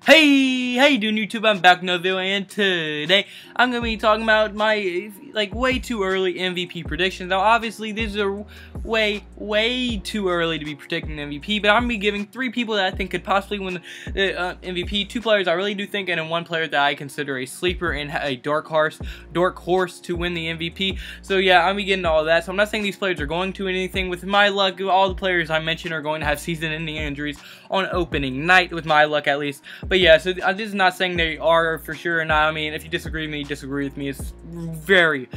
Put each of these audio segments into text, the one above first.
Hey, how you doing, YouTube? I'm back with another video, and today I'm going to be talking about my, way too early MVP predictions. Now, obviously, these are way too early to be predicting MVP, but I'm going to be giving 3 people that I think could possibly win the MVP, 2 players I really do think, and then 1 player that I consider a sleeper and a dark horse to win the MVP. So, yeah, I'm going to get into all of that. So, I'm not saying these players are going to anything. With my luck, all the players I mentioned are going to have season-ending injuries on opening night, with my luck at least. But yeah, so I'm just not saying they are for sure or not. I mean, if you disagree with me, disagree with me. It's very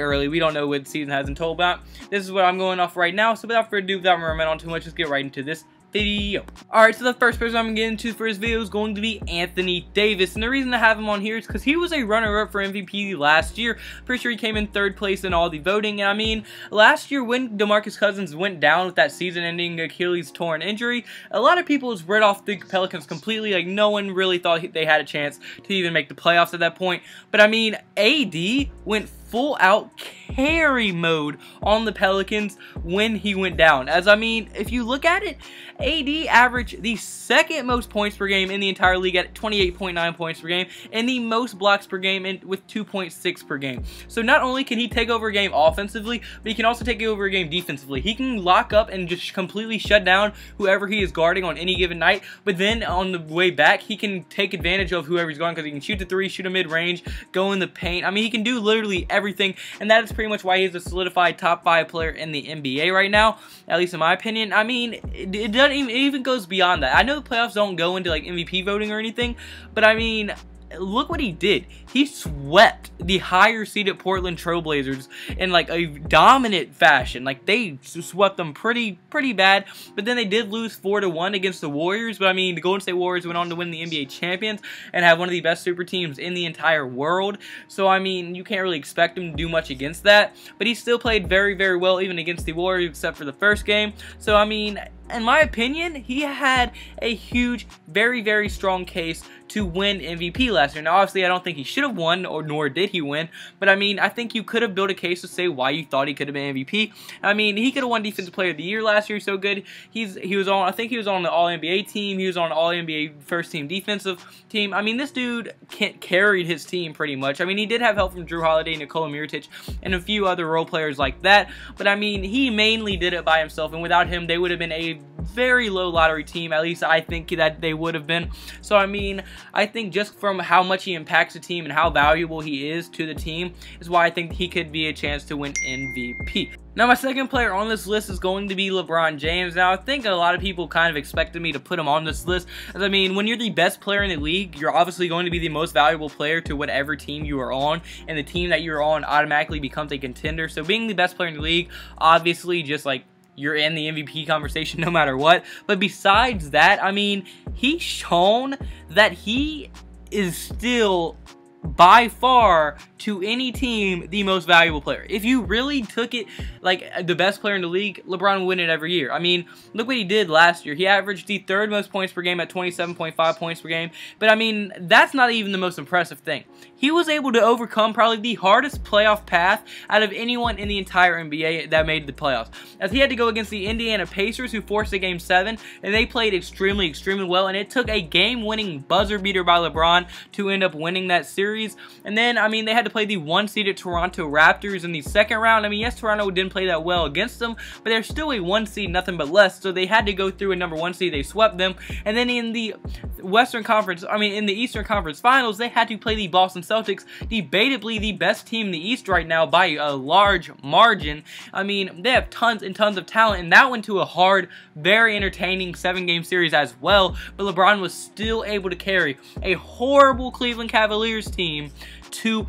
early. We don't know what the season has in total about. This is what I'm going off right now. So without further ado, without rambling on too much, let's get right into this video. Alright, so the first person I'm going to get into for this video is going to be Anthony Davis, and the reason I have him on here is because he was a runner-up for MVP last year. Pretty sure he came in 3rd place in all the voting, and I mean, last year when DeMarcus Cousins went down with that season-ending Achilles torn injury, a lot of people just read off the Pelicans completely. Like, no one really thought they had a chance to even make the playoffs at that point. But I mean, AD went full-out carry mode on the Pelicans when he went down. As I mean, if you look at it, AD averaged the 2nd most points per game in the entire league at 28.9 points per game, and the most blocks per game with 2.6 per game. So not only can he take over a game offensively, but he can also take over a game defensively. He can lock up and just completely shut down whoever he is guarding on any given night, but then on the way back, he can take advantage of whoever he's guarding because he can shoot the 3, shoot a mid-range, go in the paint. I mean, he can do literally everything, and that is pretty much why he's a solidified top 5 player in the NBA right now, at least in my opinion. I mean, it even goes beyond that. I know the playoffs don't go into like MVP voting or anything, but I mean, look what he did. He swept the higher seeded Portland Trailblazers in like a dominant fashion. Like, they swept them pretty bad, but then they did lose 4-1 against the Warriors. But I mean, the Golden State Warriors went on to win the NBA champions and have one of the best super teams in the entire world. So I mean, you can't really expect him to do much against that, but he still played very well even against the Warriors, except for the first game. So I mean, in my opinion, he had a huge, very strong case to win MVP last year. Now, obviously, I don't think he should have won, nor did he win, but I mean, I think you could have built a case to say why you thought he could have been MVP. I mean, he could have won Defensive Player of the Year last year. So good. I think he was on the All-NBA team. He was on the All-NBA first team defensive team. I mean, this dude carried his team pretty much. I mean, he did have help from Drew Holiday, Nikola Mirotic, and a few other role players like that, but I mean, he mainly did it by himself, and without him, they would have been a very low lottery team. At least I think that they would have been. So I mean, I think just from how much he impacts the team and how valuable he is to the team is why I think he could be a chance to win MVP. Now, my second player on this list is going to be LeBron James. Now, I think a lot of people kind of expected me to put him on this list. As I mean, when you're the best player in the league, you're obviously going to be the most valuable player to whatever team you are on, and the team that you're on automatically becomes a contender. So being the best player in the league, obviously, just like, you're in the MVP conversation no matter what. But besides that, I mean, he's shown that he is still by far to any team the most valuable player. If you really took it like the best player in the league, LeBron would win it every year. I mean, look what he did last year. He averaged the 3rd most points per game at 27.5 points per game. But I mean, that's not even the most impressive thing. He was able to overcome probably the hardest playoff path out of anyone in the entire NBA that made the playoffs, as he had to go against the Indiana Pacers, who forced a Game 7, and they played extremely well, and it took a game-winning buzzer beater by LeBron to end up winning that series. And then, I mean, they had to play the 1-seeded Toronto Raptors in the 2nd round. I mean, yes, Toronto didn't play that well against them, but they're still a 1 seed, nothing but less, so they had to go through a number 1 seed. They swept them, and then in the Eastern Conference Finals, they had to play the Boston Celtics, debatably the best team in the East right now by a large margin. I mean, they have tons and tons of talent, and that went to a hard, very entertaining 7-game series as well, but LeBron was still able to carry a horrible Cleveland Cavaliers team to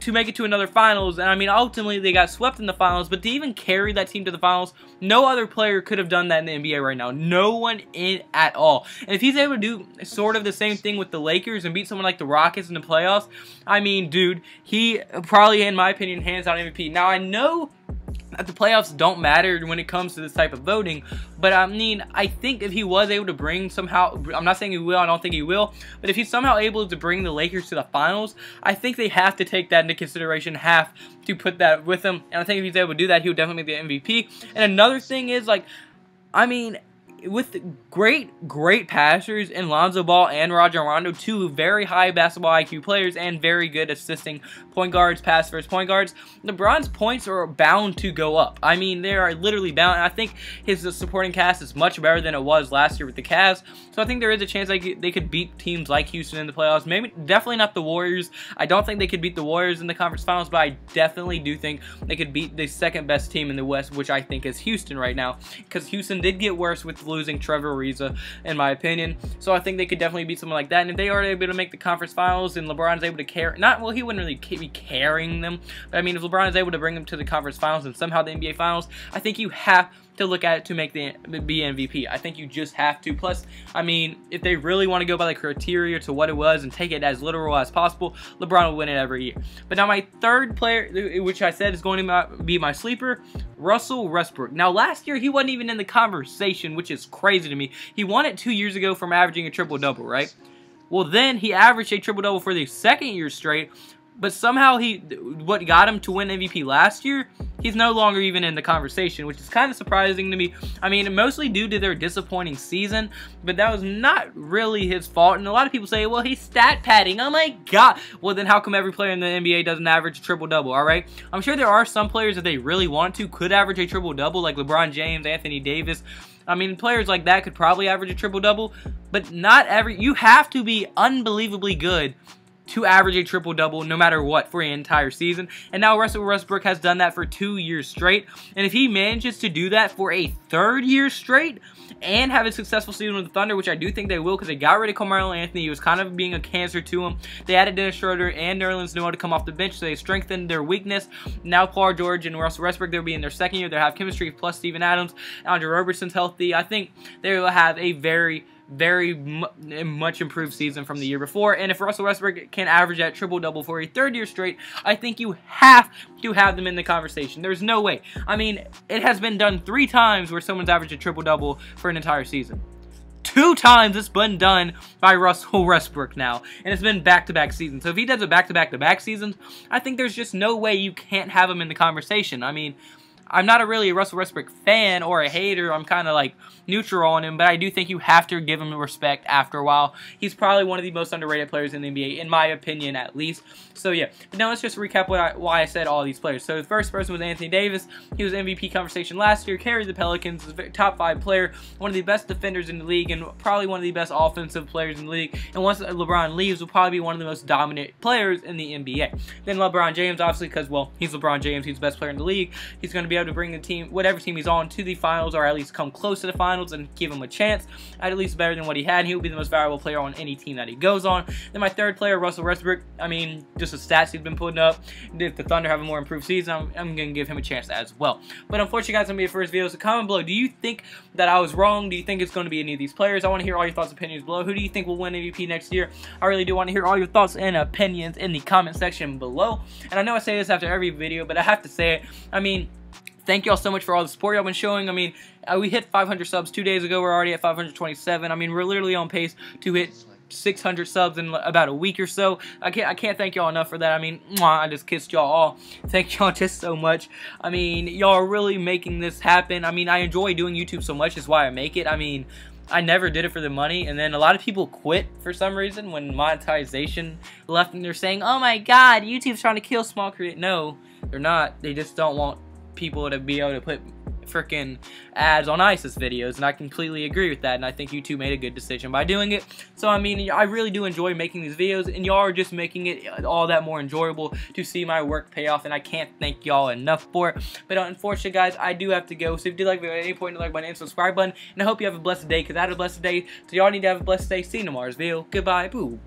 make it to another finals. And I mean, ultimately they got swept in the finals, but to even carry that team to the finals, no other player could have done that in the NBA right now. No one in at all. And if he's able to do sort of the same thing with the Lakers and beat someone like the Rockets in the playoffs, I mean, dude, he probably, in my opinion, hands down MVP. Now, I know that the playoffs don't matter when it comes to this type of voting, but I mean, I think if he was able to bring somehow, I'm not saying he will, I don't think he will, but if he's somehow able to bring the Lakers to the finals, I think they have to take that into consideration, have to put that with him, and I think if he's able to do that, he would definitely be the MVP. And another thing is, like, I mean, with great passers in Lonzo Ball and Rajon Rondo, two very high basketball IQ players and very good assisting point guards, pass first point guards, LeBron's points are bound to go up. I mean, they are literally bound. I think his supporting cast is much better than it was last year with the Cavs, so I think there is a chance they could beat teams like Houston in the playoffs. Maybe, definitely not the Warriors. I don't think they could beat the Warriors in the conference finals, but I definitely do think they could beat the second best team in the West, which I think is Houston right now, because Houston did get worse with losing Trevor Ariza, in my opinion. So I think they could definitely beat someone like that. And if they are able to make the conference finals and LeBron's able to carry, well, he wouldn't really be carrying them, but I mean, if LeBron is able to bring them to the conference finals and somehow the NBA finals, I think you have to look at it to make be MVP. I think you just have to. Plus, I mean, if they really want to go by the criteria to what it was and take it as literal as possible, LeBron will win it every year. But now my third player, which I said is going to be my sleeper, Russell Westbrook. Now last year he wasn't even in the conversation, which is crazy to me. He won it 2 years ago from averaging a triple-double, right? Well, then he averaged a triple-double for the second year straight, but somehow what got him to win MVP last year, he's no longer even in the conversation, which is kind of surprising to me. I mean, mostly due to their disappointing season, but that was not really his fault. And a lot of people say, well, he's stat padding. Oh my God. Well, then how come every player in the NBA doesn't average a triple-double, all right? I'm sure there are some players that they really want to could average a triple-double, like LeBron James, Anthony Davis. I mean, players like that could probably average a triple-double, but not you have to be unbelievably good to average a triple-double no matter what for an entire season. And now Russell Westbrook has done that for 2 years straight. And if he manages to do that for a third year straight and have a successful season with the Thunder, which I do think they will because they got rid of Carmelo Anthony. He was kind of being a cancer to him. They added Dennis Schroeder and Nerlens Noel to come off the bench, so they strengthened their weakness. Now Paul George and Russell Westbrook, they'll be in their second year. They'll have chemistry plus Steven Adams. Andre Roberson's healthy. I think they will have a very much improved season from the year before. And if Russell Westbrook can average that triple-double for a third year straight, I think you have to have them in the conversation. There's no way. I mean, it has been done 3 times where someone's averaged a triple-double for an entire season. 2 times it's been done by Russell Westbrook now, and it's been back-to-back seasons. So if he does it back-to-back seasons, I think there's just no way you can't have him in the conversation. I mean, I'm not really a Russell Westbrook fan or a hater. I'm kind of like neutral on him, but I do think you have to give him respect after a while. He's probably one of the most underrated players in the NBA, in my opinion, at least. So yeah, but now let's just recap why I said all these players. So the first person was Anthony Davis. He was MVP conversation last year, carried the Pelicans, was a top 5 player, one of the best defenders in the league, and probably one of the best offensive players in the league. And once LeBron leaves, will probably be one of the most dominant players in the NBA. Then LeBron James, obviously, because, well, he's LeBron James, he's the best player in the league. He's going to be able to bring the team, whatever team he's on, to the finals, or at least come close to the finals and give him a chance, at least better than what he had. He will be the most valuable player on any team that he goes on. Then my third player, Russell Westbrook. I mean, just the stats he's been putting up. If the Thunder have a more improved season, I'm going to give him a chance as well. But unfortunately, guys, that's going to be the first video. So comment below. Do you think that I was wrong? Do you think it's going to be any of these players? I want to hear all your thoughts and opinions below. Who do you think will win MVP next year? I really do want to hear all your thoughts and opinions in the comment section below. And I know I say this after every video, but I have to say it. I mean, thank y'all so much for all the support y'all been showing. I mean, we hit 500 subs 2 days ago. We're already at 527. I mean, we're literally on pace to hit 600 subs in about a week or so. I can't thank y'all enough for that. I mean, I just kissed y'all all. Thank y'all just so much. I mean, y'all are really making this happen. I mean, I enjoy doing YouTube so much. Is why I make it. I mean, I never did it for the money, and then a lot of people quit for some reason when monetization left, and they're saying, oh my God, YouTube's trying to kill small creators. No, they're not. They just don't want people to be able to put freaking ads on ISIS videos, and I completely agree with that, and I think YouTube made a good decision by doing it. So I mean, I really do enjoy making these videos, and y'all are just making it all that more enjoyable to see my work pay off, and I can't thank y'all enough for it. But unfortunately, guys, I do have to go. So if you did like the video at any point, hit the like button and subscribe button, and I hope you have a blessed day, because I had a blessed day, so y'all need to have a blessed day. See you in tomorrow's video. Goodbye. Boo.